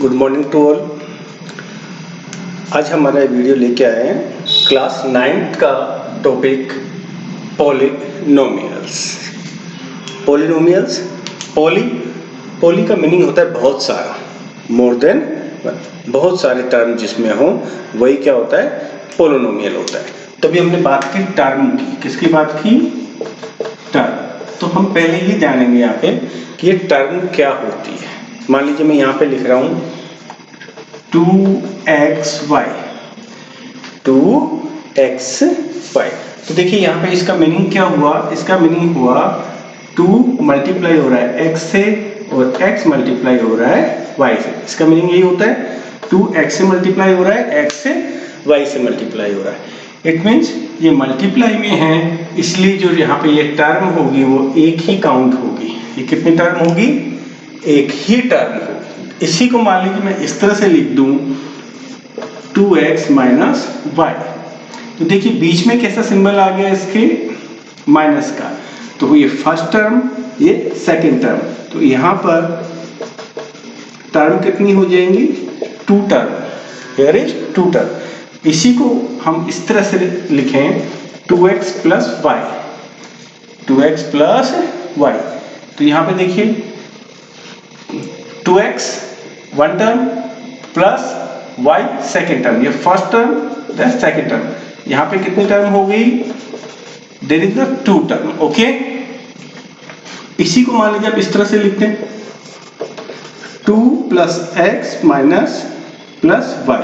Good morning to all. आज हमारा video लेके आए हैं क्लास 9th का टॉपिक पॉलिनोमियल्स। पॉलिनोमियल्स, पॉली का मीनिंग होता है बहुत सारा, मोर देन, बहुत सारे टर्म जिसमें हो वही क्या होता है, पॉलिनोमियल होता है। तो अभी हमने बात की टर्म की, किसकी बात की, टर्म। तो हम पहले ही जानेंगे यहाँ पे कि ये टर्म क्या होती है। मान लीजिए मैं यहाँ पे लिख रहा हूँ 2xy, 2xy। तो देखिए यहाँ पे इसका मीनिंग क्या हुआ, इसका मीनिंग हुआ 2 मल्टीप्लाई हो रहा है x से और x मल्टीप्लाई हो रहा है y से। इसका मीनिंग यही होता है 2x से मल्टीप्लाई हो रहा है, x से y से मल्टीप्लाई हो रहा है। इट मीन्स ये मल्टीप्लाई में है, इसलिए जो यहाँ पे ये टर्म होगी वो एक ही काउंट होगी। ये कितनी टर्म होगी, एक ही टर्म होगी। इसी को मान लीजिए मैं इस तरह से लिख दूं 2x माइनस वाई। तो देखिए बीच में कैसा सिंबल आ गया इसके, माइनस का। तो ये फर्स्ट टर्म, ये सेकंड टर्म। तो यहां पर टर्म कितनी हो जाएंगी, 2 टर्म। Here is 2 term. इसी को हम इस तरह से लिखें 2x plus Y, 2x plus y. तो यहां पे देखिए 2x one term plus y second term, ये first term that second term. यहां पे कितनी टर्म हो गई, there is the 2 term. Okay, इसी को मान लीजिए आप इस तरह से लिखते हैं 2 plus x minus plus y.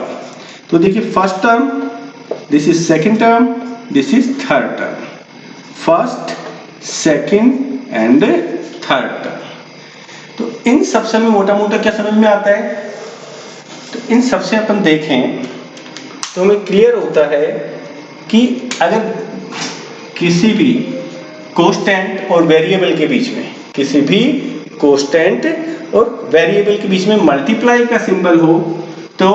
तो देखिए first term, this is second term, this is third term. First, second and third term. तो इन सबसे हमें मोटा मोटा क्या समझ में आता है, तो इन सबसे अपन देखें तो हमें क्लियर होता है कि अगर किसी भी कांस्टेंट और वेरिएबल के बीच में, किसी भी कांस्टेंट और वेरिएबल के बीच में मल्टीप्लाई का सिंबल हो तो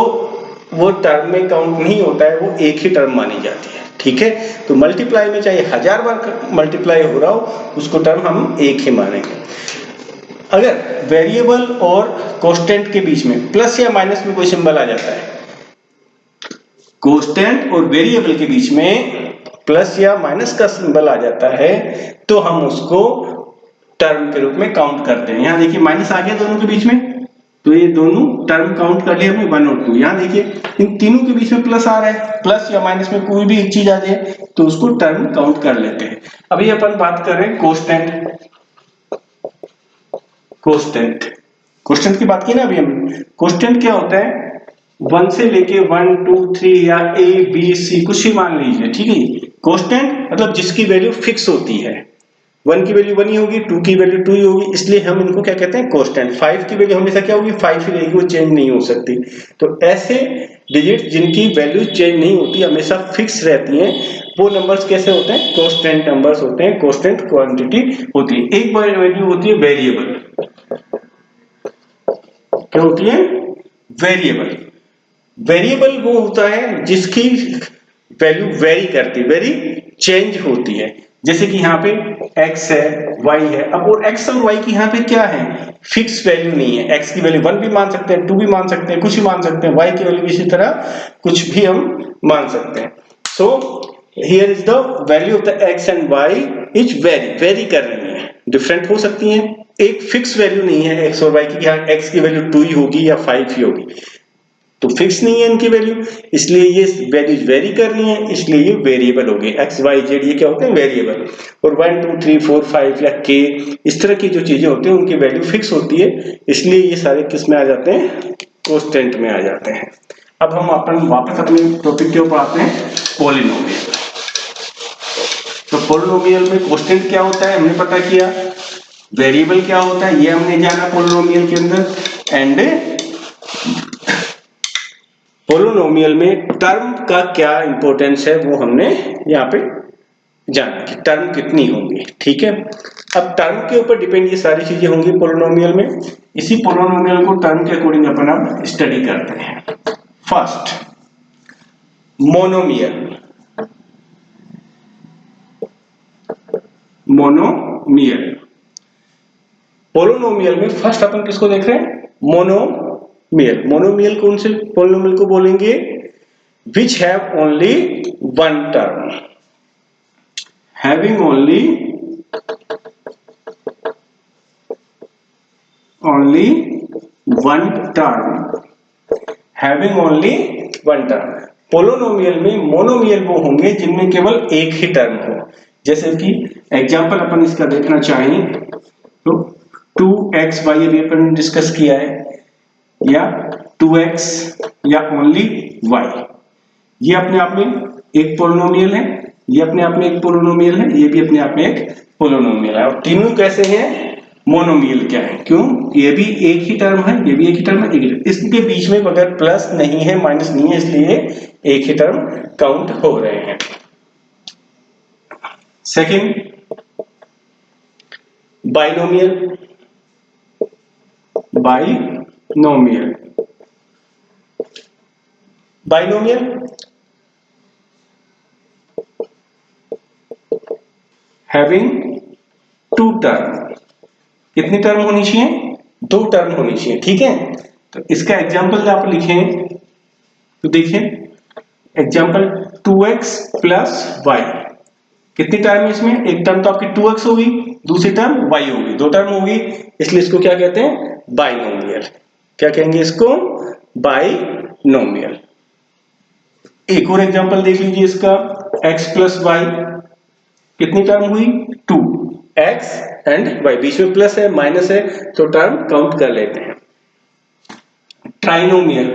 वो टर्म में काउंट नहीं होता है, वो एक ही टर्म मानी जाती है। ठीक है, तो मल्टीप्लाई में चाहे 1000 बार मल्टीप्लाई हो रहा हो, उसको टर्म हम एक ही मानेंगे। अगर वेरिएबल और कांस्टेंट के बीच में प्लस या माइनस में कोई सिंबल आ जाता है, कांस्टेंट और वेरिएबल के बीच में प्लस या माइनस का सिंबल आ जाता है, तो हम उसको टर्म के रूप में काउंट करते हैं। यहां देखिए माइनस आ गया दोनों के बीच में, तो ये दोनों टर्म काउंट कर लिए हमने 1 और 2। यहां देखिए इन तीनों के बीच में प्लस आ रहा है, प्लस या माइनस में कोई भी एक चीज आ जाए तो उसको टर्म काउंट कर लेते हैं। अभी अपन बात कर रहे हैं कांस्टेंट, कांस्टेंट की बात की ना अभी हम। कांस्टेंट क्या होता है, 1 से लेके 1 2 3 या a b c कुछ ही मान लीजिए। ठीक है, कांस्टेंट मतलब जिसकी वैल्यू फिक्स होती है। 1 की वैल्यू 1 ही होगी, 2 की वैल्यू 2 ही होगी, इसलिए हम इनको क्या कहते हैं, कांस्टेंट। 5 की वैल्यू हमेशा क्या होगी, 5 ही रहेगी, वो चेंज नहीं हो सकती। तो ऐसे डिजिट जिनकी वैल्यू चेंज नहीं होती, हमेशा फिक्स रहती हैं, वो नंबर्स कैसे होते हैं, कांस्टेंट नंबर्स होते हैं, कांस्टेंट क्वांटिटी होती है। एक वैल्यू होती है वेरिएबल। क्या होती है, वेरिएबल। वेरिएबल वो होता है जिसकी वैल्यू वेरी करती है, वेरी चेंज होती है। जैसे कि यहाँ पे x है, y है। अब वो x और y की यहाँ पे क्या है, फिक्स वैल्यू नहीं है। x की वैल्यू 1 भी मान सकते हैं, 2 भी मान सकते हैं, कुछ भी मान सकते हैं। y की वैल्यू इसी तरह कुछ भी हम मान सकते हैं। So here is the value of the x and y is very कर रही है, डिफरेंट हो सकती हैं। एक फिक्स वैल्यू नहीं है x और y की, यहाँ x की वैल्यू 2 ही होगी या 5 ही होगी, तो फिक्स नहीं है इनकी वैल्यू, इसलिए ये वैल्यूज वेरी कर रही हैं, इसलिए ये वेरिएबल हो गए। x y z ये क्या होते हैं, वेरिएबल। और 1 2 3 4 5 या k इस तरह की जो चीजें होती हैं उनकी वैल्यू फिक्स होती है, इसलिए ये सारे किस में आ जाते हैं, कांस्टेंट में आ जाते हैं। अब हम अपन वापस अपने टॉपिक के ऊपर आते हैं, पॉलिनोमियल। तो पॉलिनोमियल में कांस्टेंट क्या होता है हमने पता किया, वेरिएबल क्या होता है ये हमने जाना पॉलिनोमियल के अंदर, एंड पॉलिनोमियल में टर्म का क्या इंपॉर्टेंस है वो हमने यहाँ पे जाना कि टर्म कितनी होंगी। ठीक है, अब टर्म के ऊपर डिपेंड ये सारी चीजें होंगी पॉलिनोमियल में। इसी पॉलिनोमियल को टर्म के अकॉर्डिंग अपन अब स्टडी करते हैं। First, monomial. मोनोमियल, पॉलिनोमियल में फर्स्ट अपन किसको देख रहे हैं, मोनो मोनोमियल। मोनोमियल कौन से पोलिनोमियल को बोलेंगे? Which have only one term, having only one term, having only one term. Polynomial में मोनोमियल वो होंगे जिनमें केवल एक ही टर्म हो। जैसे कि एग्जांपल अपन इसका देखना चाहें तो 2xy अभी अपन डिस्कस किया है, या 2x या ओनली y, ये अपने आप में एक पोलिनोमियल है, ये अपने आप में एक पोलिनोमियल है, ये भी अपने आप में एक पोलिनोमियल है। और तीनों कैसे हैं? मोनोमियल। क्या है? क्यों? ये भी एक ही टर्म है, ये भी एक ही टर्म है, इसके बीच में अगर प्लस नहीं है माइनस नहीं है, इसलिए एक ही टर्म काउंट हो रहे हैं। Second, binomial. Binomial binomial having two term. कितनी टर्म होनी चाहिए? दो टर्म होनी चाहिए। ठीक है, तो इसका एग्जांपल आप लिखें तो देखिए एग्जांपल 2x प्लस y, कितनी टर्म है इसमें? एक टर्म तो आपकी 2x होगी, दूसरी टर्म y होगी, दो टर्म होगी, इसलिए इसको क्या कहते हैं? बाइनोमियल। क्या कहेंगे इसको? बाइनोमियल। एक और एग्जांपल देख लीजिए इसका, x प्लस वाई, कितनी टर्म हुई? 2x एंड y, बीच में प्लस है माइनस है तो टर्म काउंट कर लेते हैं। Trinomial.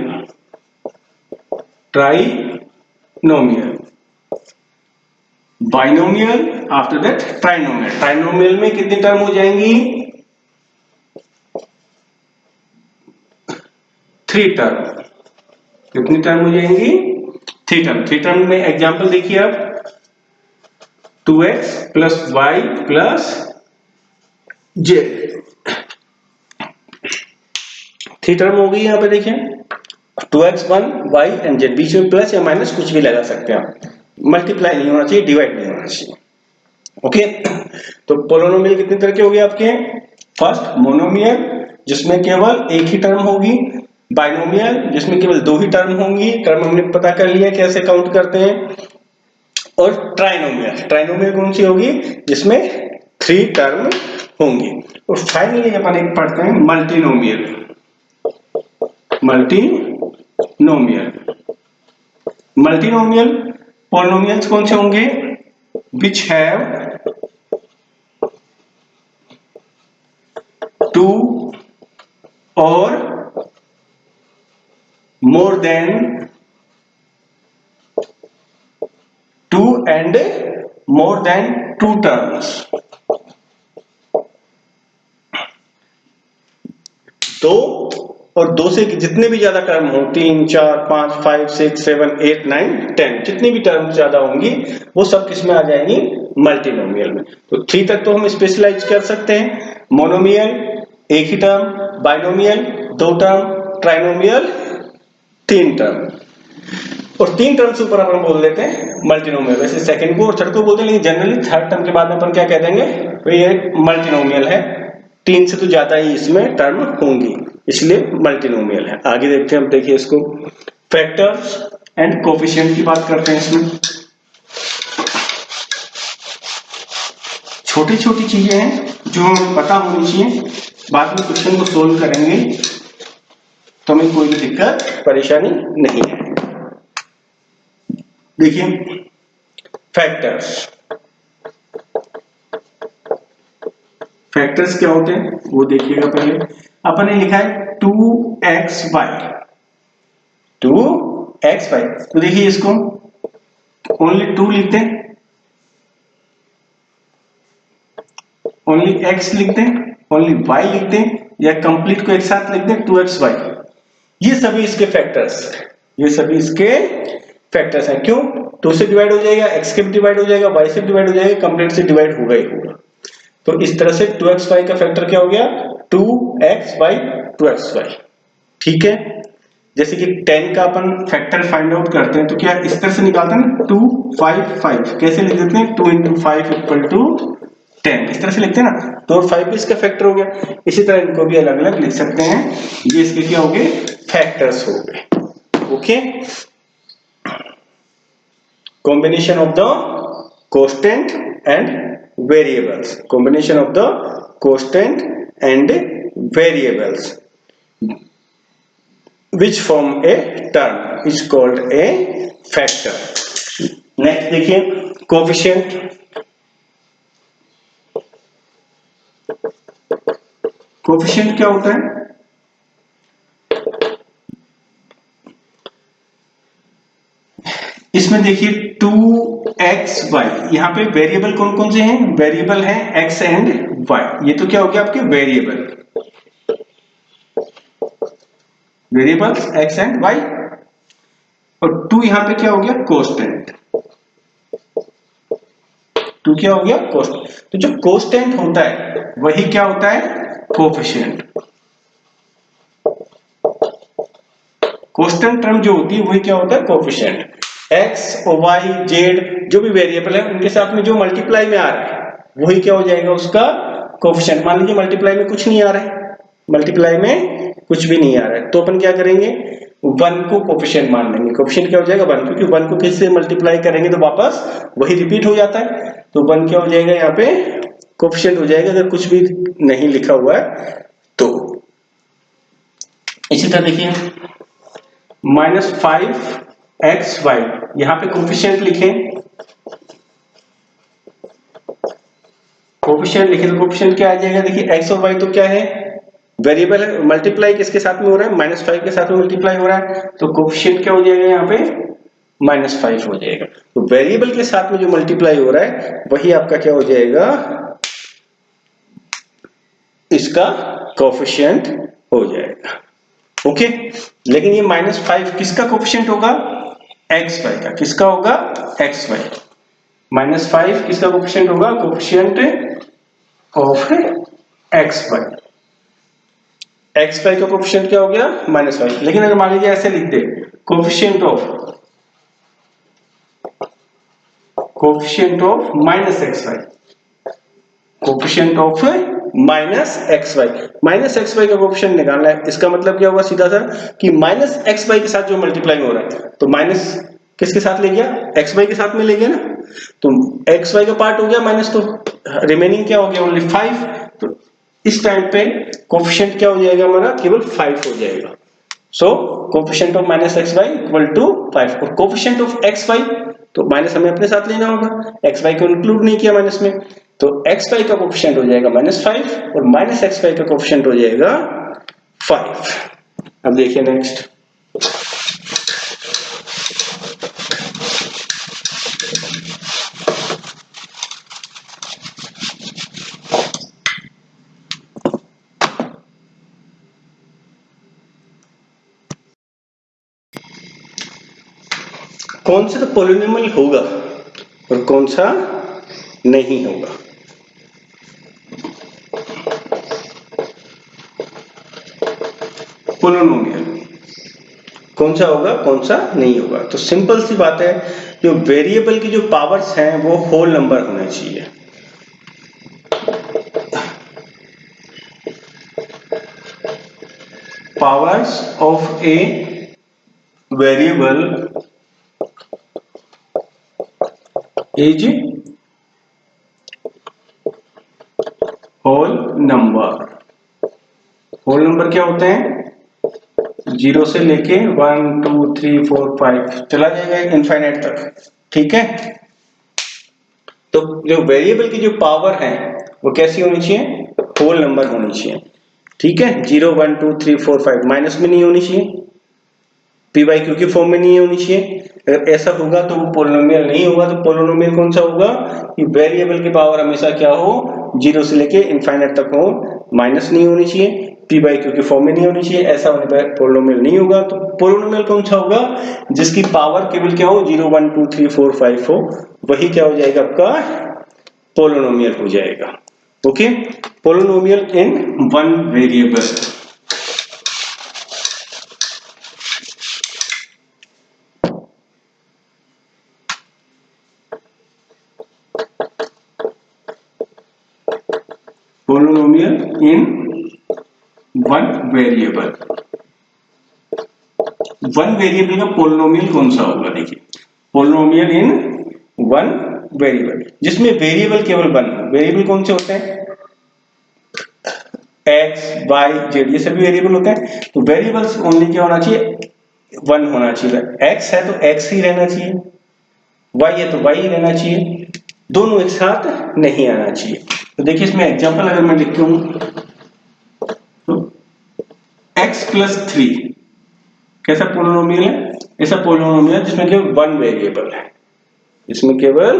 Trinomial, binomial, after that trinomial. Trinomial में कितनी टर्म हो जाएंगी? 3 टर्म। कितनी टर्म हो जाएंगी? 3 टर्म। 3 टर्म में एग्जांपल देखिए आप, 2x plus y plus z, 3 term हो गई। यहां पे देखिए 2x 1 y एंड z, बीच में प्लस या माइनस कुछ भी लगा सकते हैं आप, मल्टीप्लाई नहीं होना चाहिए, डिवाइड नहीं होना चाहिए। ओके, तो पोलिनोमियल कितने तरह के हो गए आपके? फर्स्ट मोनोमियल जिसमें केवल एक ही टर्म होगी, बाइनोमियल जिसमें केवल दो ही टर्म होंगी, टर्म हमने पता कर लिया कैसे काउंट करते हैं, और ट्राइनोमियल। ट्राइनोमियल कौन सी होगी? जिसमें 3 टर्म होंगी। और फाइनली अपन एक पढ़ते हैं मल्टीनोमियल। मल्टीनोमियल, मल्टीनोमियल पोलिनोमियल्स कौन से होंगे? विच हैव 2 और more than 2 and more than 2 terms। दो और दो से जितने भी ज्यादा टर्म हो, 3 4 5 5 6 7 8 9 10, जितनी भी टर्म ज्यादा होंगी वो सब किसमें आ जाएंगी? मल्टीनोमियल में। तो 3 तक तो हम स्पेशलाइज कर सकते हैं, मोनोमियल एक ही term, binomial 2 term, trinomial 3 term, और 3 टर्म से ऊपर अपन बोल देते हैं मल्टीनोमियल। वैसे सेकंड को और थर्ड को बोलते हैं, लेकिन जनरली थर्ड टर्म के बाद में अपन क्या कह देंगे? तो ये मल्टीनोमियल है, 3 से तो ज्यादा ही इसमें टर्म होंगी, इसलिए मल्टीनोमियल है। आगे देखते हैं, हम देखिए इसको फैक्टर्स एंड कोफिशिएंट की बात करते हैं। इसमें छोटी छोटी चीजें हैं जो हमें पता होनी चाहिए, बाद में क्वेश्चन को सोल्व करेंगे तो हमें कोई भी दिक्कत परेशानी नहीं है। देखिए फैक्टर्स, फैक्टर्स क्या होते हैं वो देखिएगा। पहले अपन ने लिखा है 2xy, 2xy, तो देखिए इसको ओनली 2 लिखते हैं, ओनली x लिखते हैं, ओनली y लिखते हैं, या कंप्लीट को एक साथ लिखते हैं 2xy। ये सभी इसके फैक्टर्स, ये सभी इसके फैक्टर्स हैं। क्यों? 2 से डिवाइड हो जाएगा, x से भी डिवाइड हो जाएगा, y से डिवाइड हो जाएगा, कंप्लीट से डिवाइड होगा ही होगा। तो इस तरह से 2xy का फैक्टर क्या हो गया? 2xy 2xy। ठीक है, जैसे कि 10 का अपन फैक्टर फाइंड आउट करते हैं तो क्या इस तरह से निकालते हैं 2 5 5, कैसे लिख देते हैं? 2 × 5 = 10, इस तरह से लिखते हैं ना, तो और 5 भी इसका फैक्टर हो गया। इसी तरह इनको भी अलग अलग लिख सकते हैं, ये इसके क्या हो गए, फैक्टर्स हो गए। Okay, combination of the constant and variables, combination of the constant and variables which form a term is called a factor. Next देखिए कोफिशिएंट। कोफिशिएंट क्या होता है, इसमें देखिए 2x/y, यहाँ पे वेरिएबल कौन कौन से हैं, वेरिएबल हैं x एंड y, ये तो क्या हो गया आपके variable, variables x and y, और 2 यहाँ पे क्या हो गया कांस्टेंट, 2 क्या हो गया कांस्टेंट। तो जो कांस्टेंट होता है वही क्या होता है कोफिशिएंट, कांस्टेंट टर्म जो होती है वही क्या होता है कोफिशिएंट। x और y z जो भी वेरिएबल है उनके साथ में जो मल्टीप्लाई में आ रहा है वही क्या हो जाएगा उसका कोफिशिएंट। मान लीजिए मल्टीप्लाई में कुछ नहीं आ रहा है, मल्टीप्लाई में कुछ भी नहीं आ रहा है, तो अपन क्या करेंगे 1 को कोफिशिएंट मान लेंगे, कोफिशिएंट क्या हो जाएगा 1, क्योंकि 1 को किससे मल्टीप्लाई करेंगे तो वापस वही रिपीट हो जाता है, तो 1 क्या हो जाएगा यहाँ पे कोफिशिएंट हो जाएगा अगर कुछ भी नहीं लिखा हुआ है तो। इसी तरह देखिए -5xy, यहाँ पे कोफिशिएंट लिखें, कोफिशिएंट लिखे तो कोफिशिएंट क्या आ जाएगा, देखिए x और y तो क्या है वेरिएबल है, मल्टीप्लाई किसके साथ में हो रहा है -5 के साथ में मल्टीप्लाई हो रहा है, तो कोफिशिएंट क्या हो जाएगा यहाँ पे -5 हो जाएगा। तो वेरिएबल के साथ में जो मल्टीप्लाई हो रहा है वही आपका क्या हो जाएगा इसका कोफिशिएंट हो जाएगा। ओके, लेकिन ये -5 किसका कोफिशिएंट होगा एक्स वाई का, किसका होगा एक्स वाई, -5 किसका कोफिशिएंट होगा coefficient of x y, x y का कोफिशिएंट क्या हो गया -5। लेकिन अगर मान लीजिए ऐसे लिख दे coefficient of minus X Y, coefficient of -xy का कोफिशिएंट निकालना है, इसका मतलब क्या होगा सीधा सा कि -xy के साथ जो मल्टीप्लाई हो रहा है तो माइनस किसके साथ ले गया xy के साथ में ले गया ना, तो xy का पार्ट हो गया माइनस, तो रिमेनिंग क्या हो गया ओनली 5, तो इस टाइम पे कोफिशिएंट क्या हो जाएगा हमारा केवल 5 हो जाएगा। So coefficient of -xy equal to 5, और कोफिशिएंट ऑफ xy तो माइनस हमें अपने साथ लेना होगा, xy को इंक्लूड नहीं किया माइनस में, तो xy का कोफिशिएंट हो जाएगा -5 और -xy का कोफिशिएंट हो जाएगा 5। अब देखिए नेक्स्ट, कौन सा तो पॉलिनोमियल होगा और कौन सा नहीं होगा। पॉलिनोमियल कौन सा होगा कौन सा नहीं होगा, तो सिंपल सी बात है जो वेरिएबल की जो पावर्स हैं वो होल नंबर होने चाहिए। Powers of a variable is whole number. Whole number क्या होते हैं 0 से लेके 1 2 3 4 5 चला जाएगा इनफाइनाइट तक, ठीक है। तो जो वेरिएबल की जो पावर है वो कैसी होनी चाहिए होल नंबर होनी चाहिए, ठीक है। 0 1 2 3 4 5 माइनस में नहीं होनी चाहिए, पी बाई क्यू की फॉर्म में नहीं होनी चाहिए। अगर ऐसा होगा तो वो पोलिनोमियल नहीं होगा। तो पोलिनोमियल कौन सा होगा कि वेरिएबल की पावर हमेशा क्या हो 0 से लेके इनफाइनाइट तक हो, माइनस नहीं होनी चाहिए, पी बाई क्यू की फॉर्म में नहीं होनी चाहिए, ऐसा होने पर पोलिनोमियल नहीं होगा। तो पोलिनोमियल कौन सा होगा जिसकी पावर केवल क्या हो 0 1 2 3 4 5 हो, वही क्या हो जाएगा आपका पोलिनोमियल हो जाएगा। Okay, polynomial in one variable. Variable. One variable का पोलिनोमियल कौन सा होगा? देखिए, पोलिनोमियल इन वन वेरिएबल, जिसमें वेरिएबल केवल वन हो। वेरिएबल कौन से होते हैं? एक्स, वाई, जेड, ये सभी वेरिएबल होते हैं। तो वेरिएबल्स ओनली क्या होना चाहिए? वन होना चाहिए। एक्स है तो एक्स ही रहना चाहिए, वाई है तो वाई ही रहना चाहिए, दोनों एक साथ नहीं आना चाहिए। तो देखिए इसमें एग्जांपल अगर मैं लिख हूं तो x प्लस 3 कैसा पोलिनोमियल है? ऐसा पोलिनोमियल जिसमें केवल वन वेरिएबल है, इसमें केवल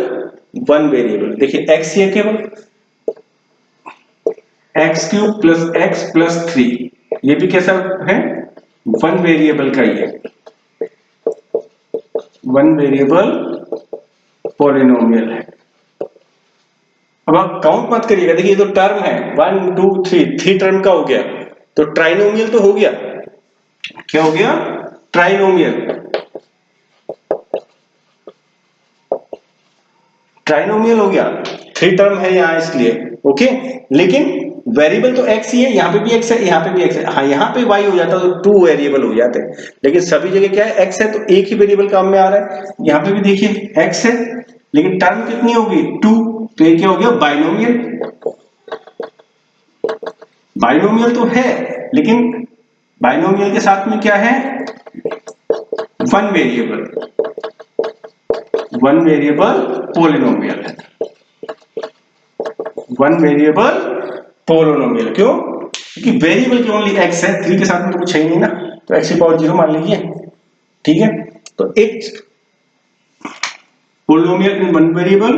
वन वेरिएबल। देखिए x ये केवल एक्स क्यूब प्लस 3, ये भी कैसा है? वन वेरिएबल का ही है, वन वेरिएबल पोलिनोमियल है। अब आप काउंट मत करिएगा, देखिए तो टर्म है 1 2 3, 3 टर्म का हो गया, तो ट्राइनोमियल तो हो गया। क्या हो गया? ट्राइनोमियल। ट्राइनोमियल हो गया, 3 टर्म है यहां इसलिए, ओके। लेकिन वेरिएबल तो x ही है, यहां पे भी x है, यहां पे भी x है। हाँ, यहां पे y हो जाता तो 2 वेरिएबल हो जाते, लेकिन सभी जगह क्या है? x है, तो एक ही वेरिएबल काम में आ रहा है। यहां पे भी देखिए x है, लेकिन टर्म कितनी होगी? 2, तो ये क्या हो गया? बाइनोमियल। बाइनोमियल तो है, लेकिन बाइनोमियल के साथ में क्या है? One variable, one variable polynomial है, वन वेरिएबल पोलिनोमियल। क्यों? क्योंकि वेरिएबल की ओनली x है, 3 के साथ में तो कुछ है ही नहीं ना, तो x की पावर 0 मान लीजिए, ठीक है। तो एक polynomial in one variable,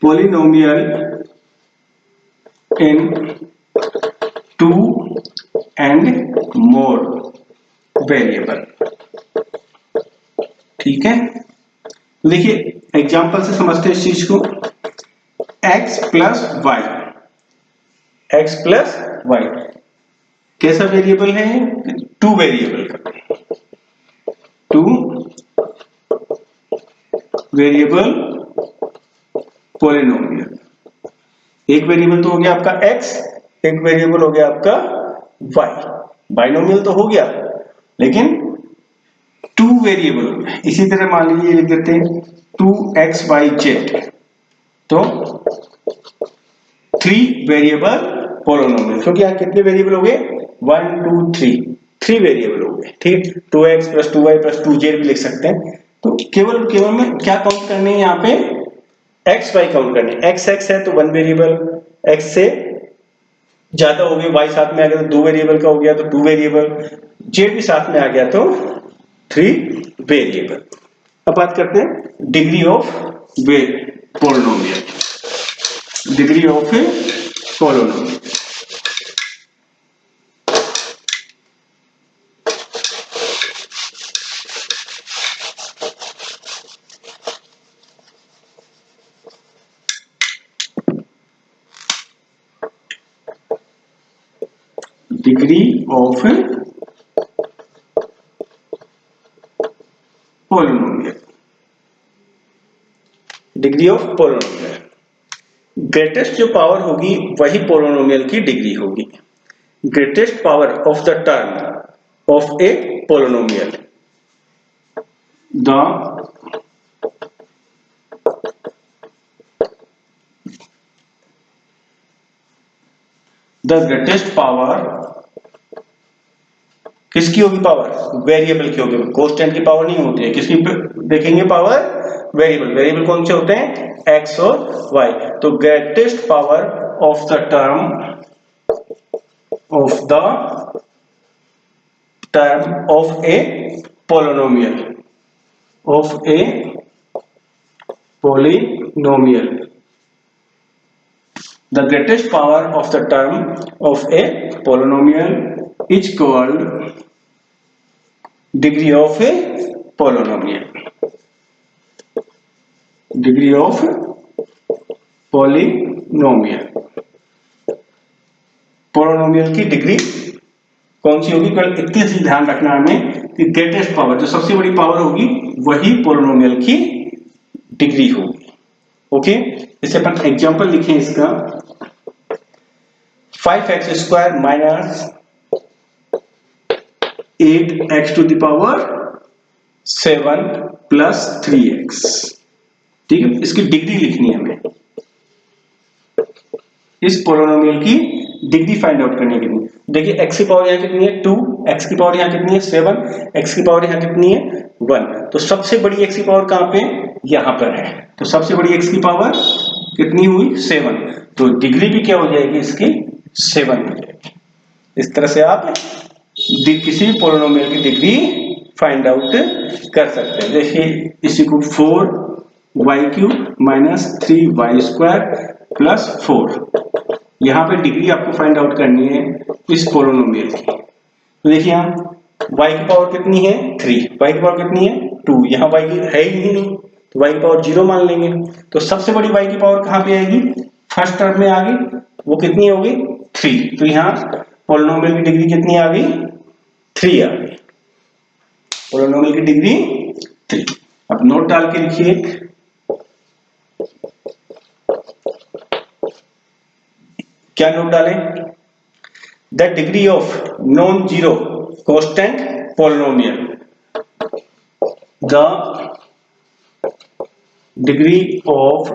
polynomial in 2 and more variable, ठीक है। तो देखिए एग्जांपल से समझते हैं इस चीज को। x plus y, x plus y कैसा वेरिएबल है? 2 वेरिएबल का, 2 वेरिएबल पोलिनोमियल। एक वेरिएबल तो हो गया आपका x, एक वेरिएबल हो गया आपका y। बाइनोमियल तो हो गया, लेकिन 2 वेरिएबल हो गया। इसी तरह मान लीजिए लिख देते हैं 2xyz, तो 3 वेरिएबल पोलिनोमियल, क्योंकि यहाँ कितने वेरिएबल हो गए? 1 2 3 वेरिएबल हो गए, ठीक। 2x plus 2y plus 2z भी लिख सकते हैं। तो केवल में क्या काउंट करने हैं? यहाँ पे x y काउंट करने। x है तो 1 वेरिएबल, x से ज्यादा हो गया, y साथ में आ गया तो 2 वेरिएबल का हो गया, तो 2 वेरिएबल, z भी साथ में आ गया तो 3 वेरिएबल। अब बात करते हैं degree of polynomial, degree of polynomial. Degree of polynomial, degree of polynomial. Greatest जो पावर होगी वही पोलिनोमियल की डिग्री होगी। Greatest power of the term of A polynomial, the greatest power किसकी होगी? पावर वेरिएबल की होगी, कांस्टेंट की पावर नहीं होती है। किसकी देखेंगे पावर? वेरिएबल। वेरिएबल कौन से होते हैं? x और y। तो greatest power of the term of A polynomial, of A polynomial, the greatest power of the term of a polynomial is called degree of a polynomial, degree of polynomial। Polynomial की degree कौन सी होगी? केवल इतनी सी ध्यान रखना हमें कि greatest power, जो सबसे बड़ी पावर होगी वही पोलिनोमियल की डिग्री होगी, ओके। इसे अपन एग्जांपल लिखें इसका। 5x² minus 8x to the power 7 plus 3x। ठीक है, इसकी डिग्री लिखनी है हमें, इस पोलिनोमियल की डिग्री फाइंड आउट करने के लिए। देखिए x की पावर यहाँ कितनी है 2, x की पावर यहाँ कितनी है 7, x की पावर यहाँ कितनी है 1। तो सबसे बड़ी x की पावर कहाँ पे, यहाँ पर है। तो सबसे बड़ी x की पावर कितनी हुई 7, तो डिग्री भी क्या हो जाएगी इसकी 7 हो जाएगी। इस तरह से आप किसी भी पोलिनोमियल की डिग्री फाइंड आउट कर सकते हैं। देखिए इसी को 4y³ माइनस 3y² प्लस 4, यहाँ पे डिग्री आपको फाइंड आउट करनी है इस पोलिनोमियल की। तो देखिए यहाँ y की पावर कितनी है 3, y की पावर कितनी है 2, यहाँ y है ही नहीं तो y की पावर 0 मान लेंगे। तो सबसे बड़ी y की पावर कहाँ पे आएगी, फर्स्ट टर्म में आ गई, वो कितनी होगी 3। तो यहाँ पोलिनोमियल की डिग्री कितनी आ गई 3 आ गई, पोलिनोमियल की डिग्री 3। अब नोट डाल के लिखिए, क्या नोट डालें, the degree of non zero constant polynomial, the degree of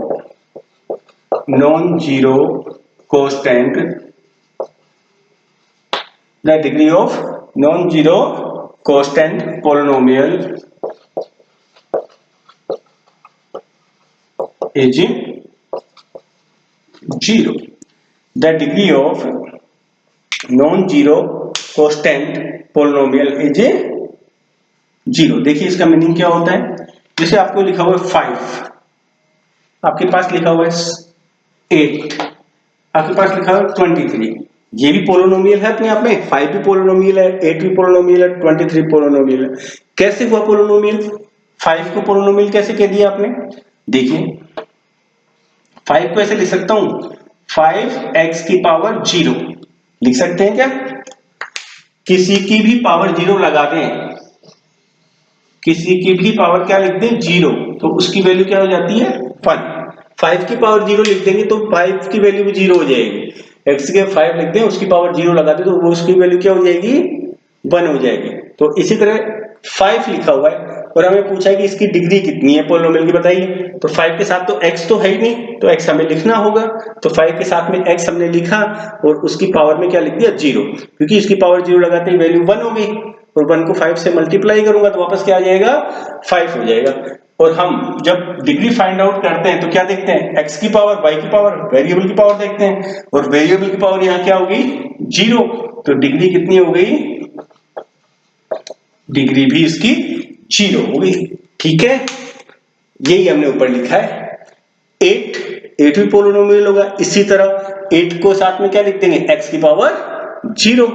non zero constant, the degree of non zero constant polynomial is 0। The degree of non-zero constant polynomial is 0। देखिए इसका meaning क्या होता है, जैसे आपको लिखा हुआ है 5, आपके पास लिखा हुआ है 8, आपके पास लिखा हुआ है 23, ये भी पोलिनोमियल है अपने आप में, 5 भी पोलिनोमियल है, 8 भी पोलिनोमियल है, 23 पोलिनोमियल है। कैसे हुआ पोलिनोमियल, 5 को पोलिनोमियल कैसे कह दिया आपने, देखिए 5 को ऐसे लिख सकता हूं 5x की पावर 0 लिख सकते हैं क्या, किसी की भी पावर 0 लगा दें, किसी की भी पावर क्या लिख दें 0, तो उसकी वैल्यू क्या हो जाती है 1। 5 की पावर 0 लिख देंगे तो 5 की वैल्यू भी 0 हो जाएगी, x के 5 लिख दें उसकी पावर 0 लगा दें तो वो उसकी वैल्यू क्या हो जाएगी 1 हो जाएगी। तो इसी तरह 5 लिखा हुआ है और हमें पूछा है कि इसकी डिग्री कितनी है पोलिनोमियल की बताइए, तो 5 के साथ तो x तो है ही नहीं, तो x हमें लिखना होगा। तो 5 के साथ में x हमने लिखा और उसकी पावर में क्या लिख दिया 0, क्योंकि इसकी पावर 0 लगाते ही वैल्यू 1 हो गई और 1 को 5 से मल्टीप्लाई करूंगा तो वापस क्या आ जाएगा 5 हो जाएगा। और हम जब डिग्री फाइंड आउट करते हैं तो क्या देखते हैं, x की पावर, y की पावर, वेरिएबल की पावर देखते हैं और वेरिएबल की पावर यहाँ क्या होगी 0, तो डिग्री कितनी हो गई, डिग्री भी इसकी 0 होगी। ठीक है, यही हमने ऊपर लिखा है। 8 भी पोलिनोमियल होगा, इसी तरह 8 को साथ में क्या लिख देंगे x की पावर 0,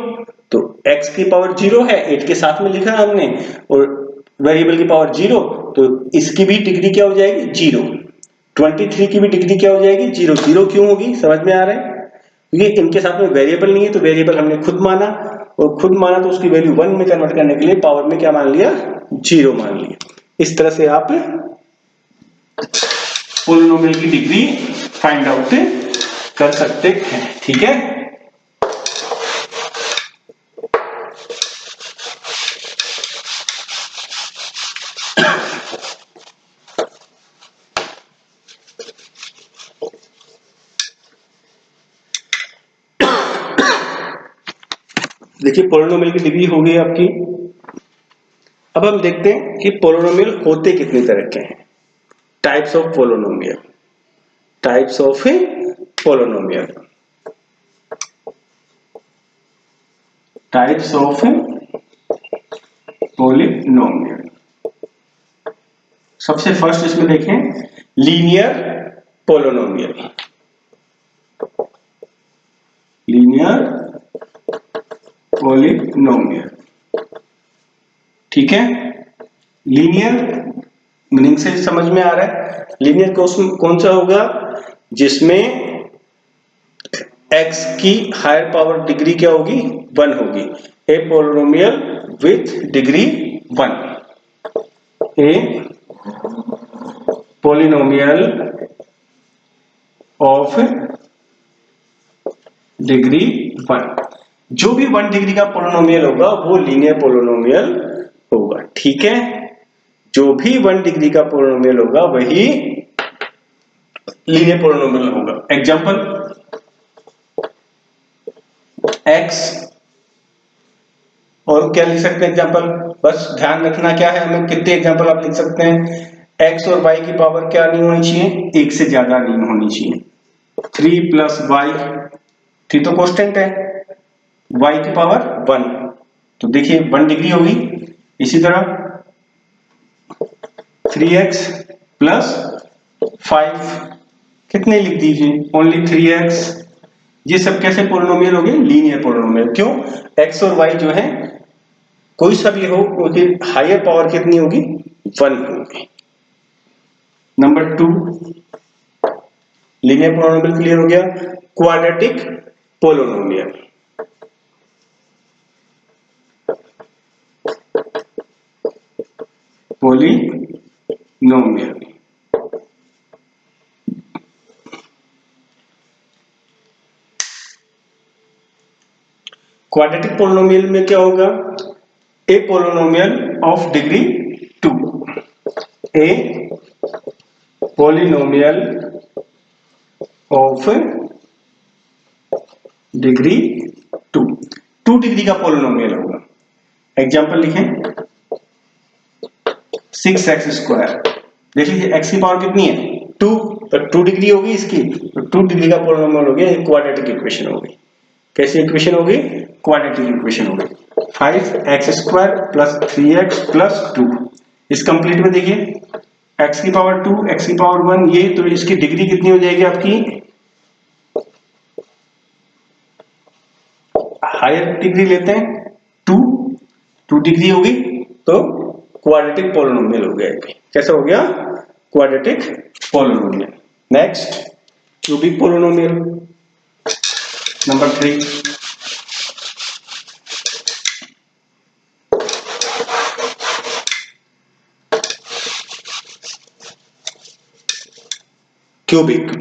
तो x की पावर 0 है, 8 के साथ में लिखा है हमने और वेरिएबल की पावर 0, तो इसकी भी डिग्री क्या हो जाएगी 0। 23 की भी डिग्री क्या हो जाएगी 0। 0 क्यों होगी, समझ में आ रहा है, क्योंकि इनके साथ में वेरिएबल नहीं है तो वेरिएबल हमने खुद माना और खुद माना तो उसकी वैल्यू 1 में कन्वर्ट करने के लिए पावर में क्या मान लिया 0 मान लिया। इस तरह से आप पोलिनोमियल की डिग्री फाइंड आउट कर सकते हैं। ठीक है, देखिए पोलिनोमियल की डिग्री हो गई आपकी। अब हम देखते हैं कि पोलिनोमियल होते कितने तरह के हैं, types of polynomial, types of polynomial, types of polynomial. सबसे फर्स्ट इसमें देखें लीनियर पोलिनोमियल, लीनियर पोलिनोमियल। ठीक है, लीनियर मीनिंग से समझ में आ रहा है, लीनियर कौन सा होगा जिसमें x की हायर पावर डिग्री क्या होगी 1 होगी, a polynomial with degree 1, a polynomial of degree 1। जो भी 1 डिग्री का पोलिनोमियल होगा वो लीनियर पोलिनोमियल होगा, ठीक है। जो भी 1 डिग्री का पोलिनोमियल होगा वही लीनियर पोलिनोमियल होगा। एग्जांपल x, और क्या लिख सकते हैं एग्जांपल, बस ध्यान रखना क्या है हमें, कितने एग्जांपल आप लिख सकते हैं। x और y की पावर क्या नहीं होनी चाहिए, एक से ज्यादा नहीं होनी चाहिए। 3 प्लस वाई, 3 तो कांस्टेंट है, y की पावर 1, तो देखिए 1 डिग्री होगी। इसी तरह 3x प्लस 5, कितने लिख दीजिए, ओनली 3x। ये सब कैसे पोलिनोमियल हो गए, लीनियर पोलिनोमियल। क्यों, x और y जो है कोई सा भी हो उसकी हायर पावर कितनी होगी, 1 होगी। नंबर 2, लीनियर पोलिनोमियल क्लियर हो गया। Quadratic polynomial, polynomial quadratic polynomial में क्या होगा, a polynomial of degree 2, a polynomial of degree 2, 2 degree का पोलिनोमियल होगा। एग्जांपल लिखें 6x स्क्वायर, देख लीजिए x की पावर कितनी है 2, तो 2 डिग्री होगी इसकी, तो 2 डिग्री का पोलिनोमियल हो गया, एक क्वाड्रेटिक इक्वेशन होगी। कैसी इक्वेशन होगी, क्वाड्रेटिक इक्वेशन होगी। 5x square plus 3x plus 2, इस कंप्लीट में देखिए x की पावर 2, x की पावर 1, ये तो इसकी डिग्री कितनी हो जाएगी आपकी, हायर डिग्री लेते हैं 2 डिग्री होगी, तो क्वाड्रेटिक पोलिनोमियल हो गया। कैसा हो गया, quadratic polynomial. Next cubic polynomial, number 3। Cubic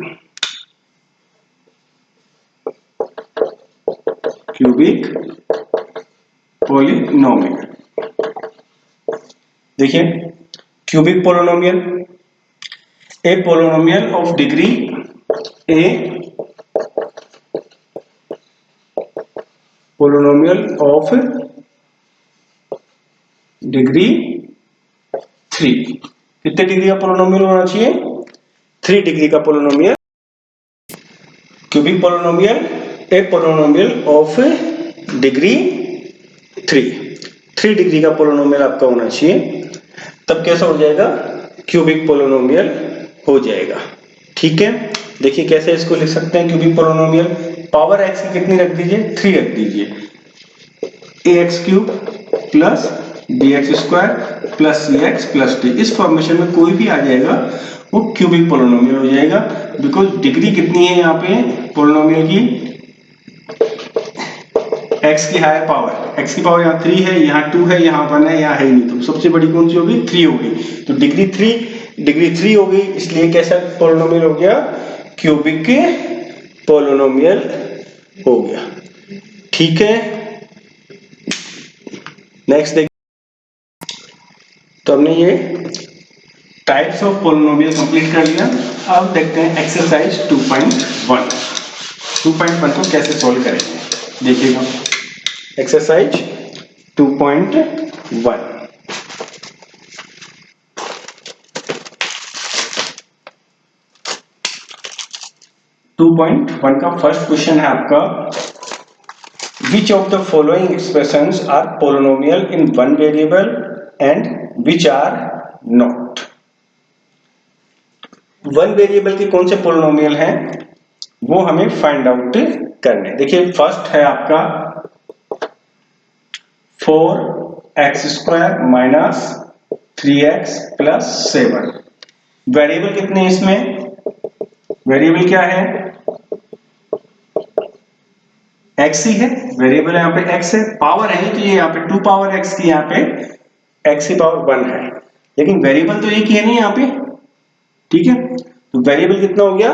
polynomial, देखिए cubic polynomial, a polynomial of degree a, polynomial of degree 3, कितने डिग्री का पोलिनोमियल होना चाहिए, 3 डिग्री का polynomial. Cubic polynomial, a polynomial of degree 3 degree का पोलिनोमियल आपका होना चाहिए, तब कैसा हो जाएगा, क्यूबिक पोलिनोमियल हो जाएगा। ठीक है, देखिए कैसे इसको लिख सकते हैं क्यूबिक पोलिनोमियल। पावर x की कितनी रख दीजिए, 3 रख दीजिए, ax cube plus bx square plus cx plus d, इस फॉर्मेशन में कोई भी आ जाएगा वो क्यूबिक पोलिनोमियल हो जाएगा। बिकॉज डिग्री कितनी है यहाँ पे पोलिनोमियल की, x की हायर पावर, x की पावर यहाँ 3 है, यहाँ 2 है, यहाँ 1 है, यहाँ है ही नहीं, तो सबसे बड़ी कौन सी होगी, 3 होगी, तो डिग्री 3 होगी, इसलिए कैसा पोलिनोमियल हो गया, क्यूबिक पोलिनोमियल हो गया। ठीक है, नेक्स्ट देखिए, तो हमने ये टाइप्स ऑफ पोलिनोमियल कंप्लीट कर लिया। अब देखते हैं एक्सरसाइज 2.1, 2.1 को कैसे सॉल्व करेंगे, देखिएगा एक्सरसाइज 2.1। 2.1 का फर्स्ट क्वेश्चन है आपका, which of the following expressions are polynomial in one variable and which are not. One variable के कौन से पोलिनोमियल हैं वो हमें फाइंड आउट करने। देखिए फर्स्ट है आपका 4x square minus 3x plus 7, variable कितने हैं इसमें, वेरिएबल क्या है, x ही है, वेरिएबल यहाँ पे x है, पावर है तो ये यहाँ पे 2 पावर x की, यहाँ पे x की पावर 1 है, लेकिन वेरिएबल तो एक ही है नहीं यहाँ पे। ठीक है, तो वेरिएबल कितना हो गया,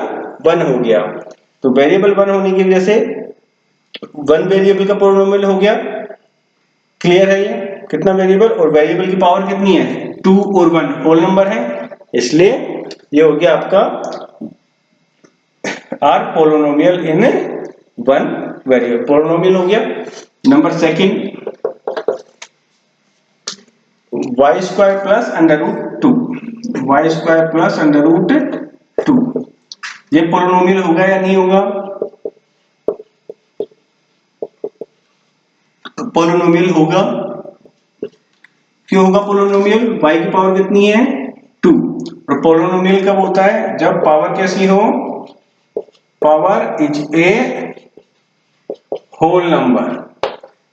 1 हो गया, तो वेरिएबल 1 होने की वजह से वन वेरिएबल का पोलिनोमियल हो गया, क्लियर है? ये कितना वेरिएबल, और वेरिएबल की पावर कितनी है, 2 और 1 होल नंबर है, इसलिए ये हो गया आपका are polynomial in one variable, polynomial हो गया। Number second, y square plus under root 2, y square plus under root 2, ये पोलिनोमियल होगा या नहीं होगा? पोलिनोमियल होगा। क्यों होगा पोलिनोमियल? y की पावर कितनी है, 2, और पोलिनोमियल कब होता है, जब पावर कैसी हो, power is a whole number.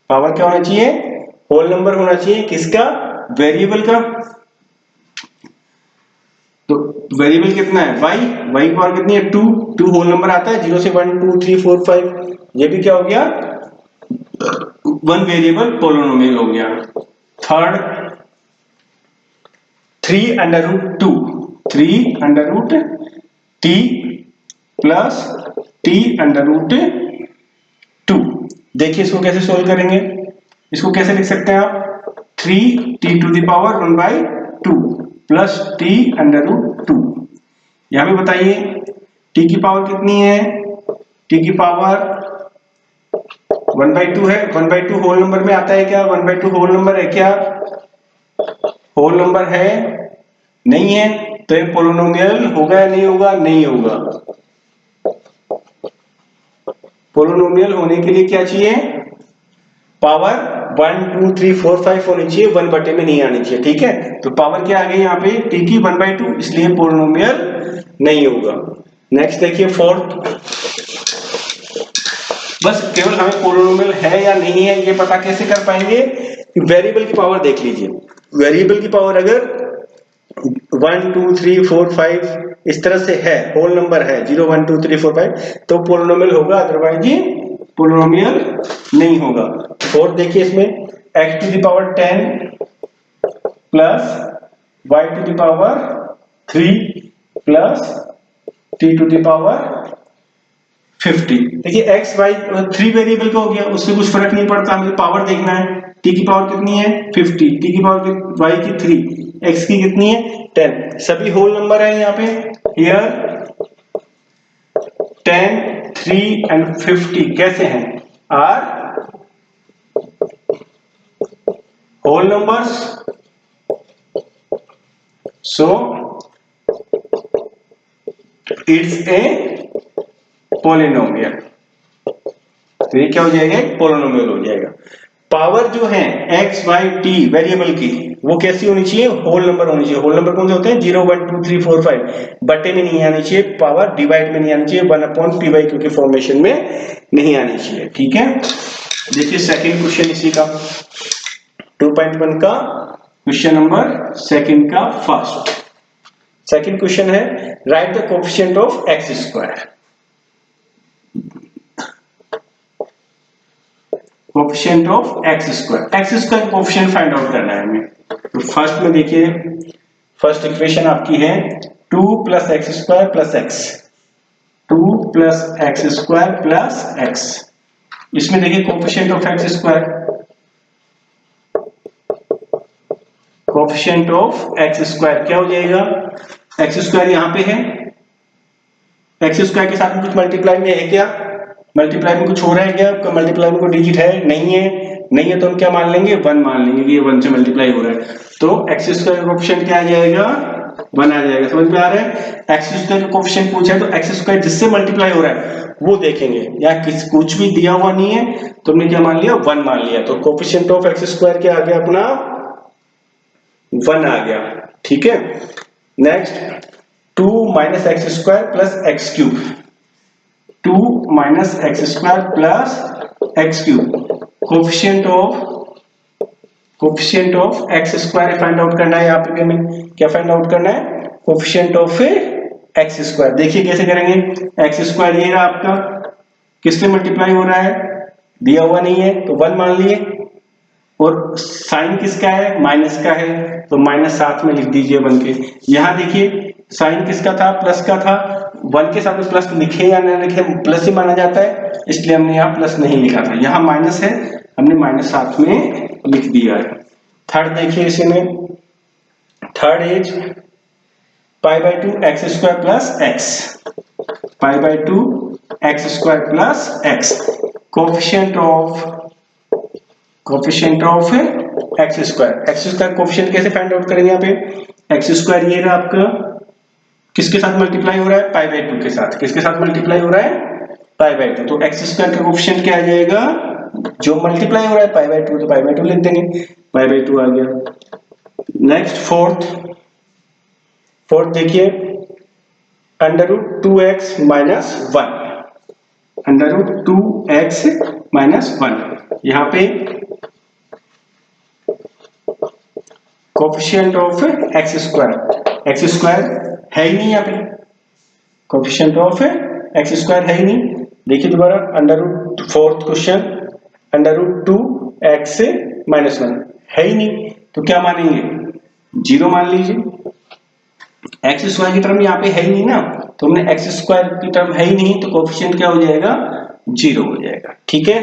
Power क्या होना चाहिए, होल नंबर होना चाहिए, किसका, वेरिएबल का। तो वेरिएबल कितना है, y, y की पावर कितनी है, 2, 2 होल नंबर आता है, 0 से 1 2 3 4 5, ये भी क्या हो गया, वन वेरिएबल पोलिनोमियल हो गया। Third, 3 under root 2, 3 under root t plus t under root 2। देखिए इसको कैसे सोल्व करेंगे, इसको कैसे लिख सकते हैं आप, 3t to the power 1 by 2 plus t under root 2। यहां पे बताइए t की पावर कितनी है, t की पावर 1 बाई 2 है, 1 बाई 2 होल नंबर में आता है क्या, 1 बाई 2 होल नंबर है क्या, होल नंबर है नहीं है, तो ये पोलिनोमियल होगा या नहीं होगा, नहीं होगा। पोलिनोमियल होने के लिए क्या चाहिए, पावर 1 2 3 4 5 होनी चाहिए, 1 बटे में नहीं आनी चाहिए, ठीक है। तो पावर क्या आ गई यहाँ पे, t की 1 बाई 2, इसलिए पोलिनोमियल नहीं होगा। नेक्स्ट देखिए फोर्थ, बस केवल हमें पोलिनोमियल है या नहीं है ये पता कैसे कर पाएंगे, वेरिएबल की पावर देख लीजिए, वेरिएबल की पावर अगर 1 2 3 4 5 इस तरह से है, होल नंबर है 0 1 2 3 4 5, तो पोलिनोमियल होगा, अदरवाइज ये पोलिनोमियल नहीं होगा। फोर्थ देखिए इसमें, x to the power 10 plus y to the power 3 plus t to the power 50। देखिए x y 3 वेरिएबल का हो गया, उससे कुछ फर्क नहीं पड़ता, हमें पावर देखना है, t की पावर कितनी है 50, t की पावर y की 3, x की कितनी है 10, सभी होल नंबर है यहाँ पे, हियर 10 3 एंड 50 कैसे हैं, are whole numbers, so it's a polynomial. तो ये क्या हो जाएगा, पोलिनोमियल हो जाएगा। पावर जो है x y t वेरिएबल की, वो कैसी होनी चाहिए, होल नंबर होनी चाहिए। होल नंबर कौन से होते हैं, 0 1 2 3 4 5, बटे में नहीं आनी चाहिए, पावर डिवाइड में नहीं आनी चाहिए, 1/py क्योंकि फॉर्मेशन में नहीं आनी चाहिए, ठीक है। देखिए सेकंड क्वेश्चन इसी का 2.1 का क्वेश्चन नंबर सेकंड का फर्स्ट, सेकंड क्वेश्चन है, right the coefficient of x square. Coefficient of x square, x square coefficient find out करना है हमें। तो फर्स्ट में देखिए, फर्स्ट इक्वेशन आपकी है 2 plus x square plus x, 2 plus x square plus x. इसमें देखिए coefficient of x square, coefficient of x square क्या हो जाएगा, एक्स स्क्वायर यहां पे है, एक्स स्क्वायर के साथ कुछ मल्टीप्लाई में है क्या, मल्टीप्लाई में कुछ हो रहा है क्या, मल्टीप्लाई में कोई डिजिट है, नहीं है, नहीं है तो हम क्या मान लेंगे, 1 मान लेंगे कि ये 1 से मल्टीप्लाई हो रहा है, तो एक्स स्क्वायर का कोएफिशिएंट क्या आ जाएगा, 1 आ जाएगा। समझ में आ रहा है, एक्स स्क्वायर का कोएफिशिएंट पूछा है तो एक्स स्क्वायर जिससे मल्टीप्लाई हो रहा है वो देखेंगे, या कुछ भी दिया हुआ नहीं है तो हमने क्या मान लिया, 1 मान लिया, तो कोएफिशिएंट ऑफ एक्स स्क्वायर क्या आ गया अपना, 1 आ गया, ठीक है। Next 2 minus x square plus x cube, 2 minus x square plus x cube, coefficient of x square find out करना है, यहाँ पे हमें क्या फाइंड आउट करना है, कोएफिशिएंट ऑफ एक्स स्क्वायर। देखिए कैसे करेंगे, एक्स स्क्वायर ये रहा आपका, किससे मल्टीप्लाई हो रहा है, दिया हुआ नहीं है तो 1 मान लिए, और साइन किसका है, माइनस का है, तो माइनस साथ में लिख दीजिए 1 के। यहां देखिए साइन किसका था, प्लस का था। 1 के साथ में प्लस लिखे या ना लिखे, प्लस ही माना जाता है, इसलिए हमने यहाँ प्लस नहीं लिखा था। यहाँ माइनस है, हमने माइनस साथ में लिख दिया है। थर्ड देखिए इसमें, third is π/2 x² plus x, π/2 x² plus x, coefficient of x² coefficient कैसे फाइंड आउट करेंगे? यहाँ पे x² ये रहा आपका, किसके साथ मल्टीप्लाई हो रहा है, π/2 के साथ। किसके साथ मल्टीप्लाई हो रहा है, π/2, तो x² का कोफिशिएंट क्या आ जाएगा, जो मल्टीप्लाई हो रहा है π/2, तो π/2 लिख देंगे, π/2 आ गया। नेक्स्ट फोर्थ देखिए, √2x माइनस 1, √2x माइनस 1, यहाँ पे कोफिशिएंट ऑफ x² है ही नहीं, यहाँ पे कोफिशिएंट ऑफ x² है ही नहीं। देखिए दोबारा, फोर्थ क्वेश्चन, √2x माइनस 1 है ही नहीं, तो क्या मानेंगे, 0 मान लीजिए। x² की टर्म यहाँ पे है ही नहीं ना, तो हमने x² की टर्म है ही नहीं, तो कोफिशिएंट क्या हो जाएगा, 0 हो जाएगा। ठीक है,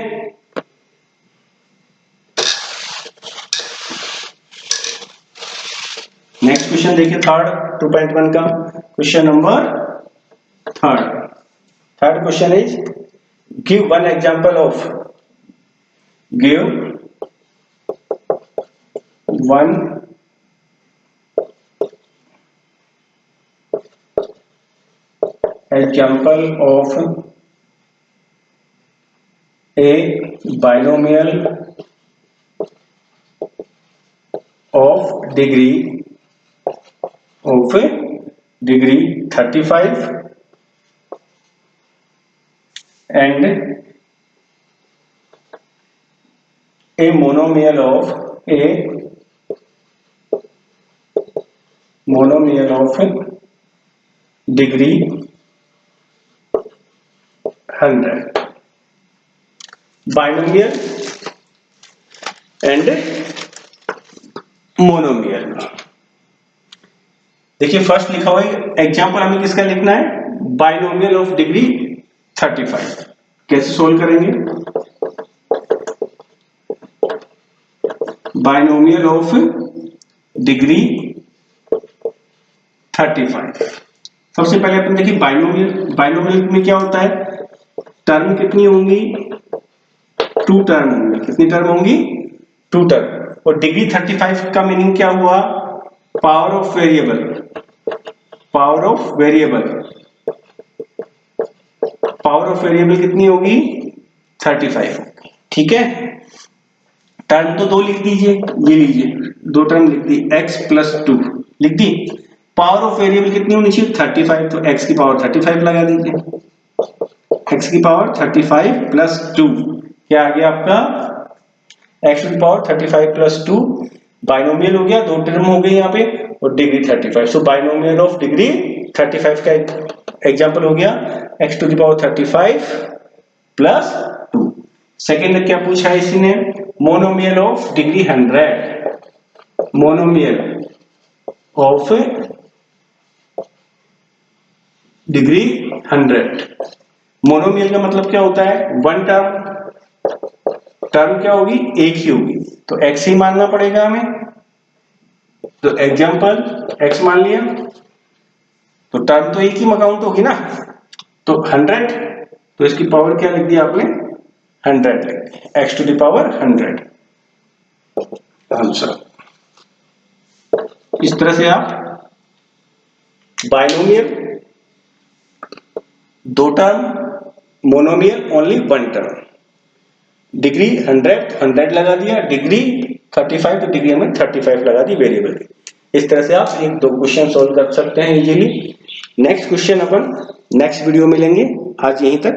नेक्स्ट क्वेश्चन देखिए, थर्ड 2.1 का question number third question is give one example of, give one example of a binomial of degree 35 and a monomial of degree 100, binomial and monomial. देखिए फर्स्ट लिखा हुआ है एग्जांपल, हमें किसका लिखना है, बाइनोमियल ऑफ डिग्री 35। कैसे सोल्व करेंगे, बाइनोमियल ऑफ डिग्री 35। सबसे पहले अपन देखिए बाइनोमियल में क्या होता है, टर्म कितनी होंगी, 2 टर्म होंगी। कितनी टर्म होंगी, 2 टर्म। और डिग्री 35 का मीनिंग क्या हुआ, power of variable, power of variable कितनी होगी, 35 होगी। ठीक है, टर्म तो 2 लिख दीजिए, ये लीजिए 2 टर्म लिख दी, x प्लस 2 लिख दी। पावर ऑफ वेरिएबल कितनी होनी चाहिए, 35, तो x की पावर 35 लगा दीजिए, x की पावर 35 प्लस 2, क्या आ गया आपका, x की पावर 35 प्लस 2, बाइनोमियल हो गया, 2 टर्म हो गए यहाँ पे, और degree 35। So binomial of degree 35 का एग्जांपल हो गया x to the power 35 plus 2। Second क्या पूछा है इसने, monomial of degree 100, monomial of degree 100। Monomial का मतलब क्या होता है, 1 टर्म क्या होगी, एक ही होगी, तो x ही मानना पड़ेगा हमें। तो एग्जांपल x मान लिया, तो टर्म तो एक ही काउंट होगी ना, तो 100, तो इसकी पावर क्या लिख दिया आपने, 100 लिख दिया, x to the power 100 answer. इस तरह से आप binomial 2 term, monomial only 1 term, degree 100 लगा दिया, डिग्री 35 तो डिग्री में 35 लगा दी वेरिएबल। इस तरह से आप 1-2 क्वेश्चन सॉल्व कर सकते हैं इजीली। नेक्स्ट क्वेश्चन अपन नेक्स्ट वीडियो में लेंगे। आज यहीं तक।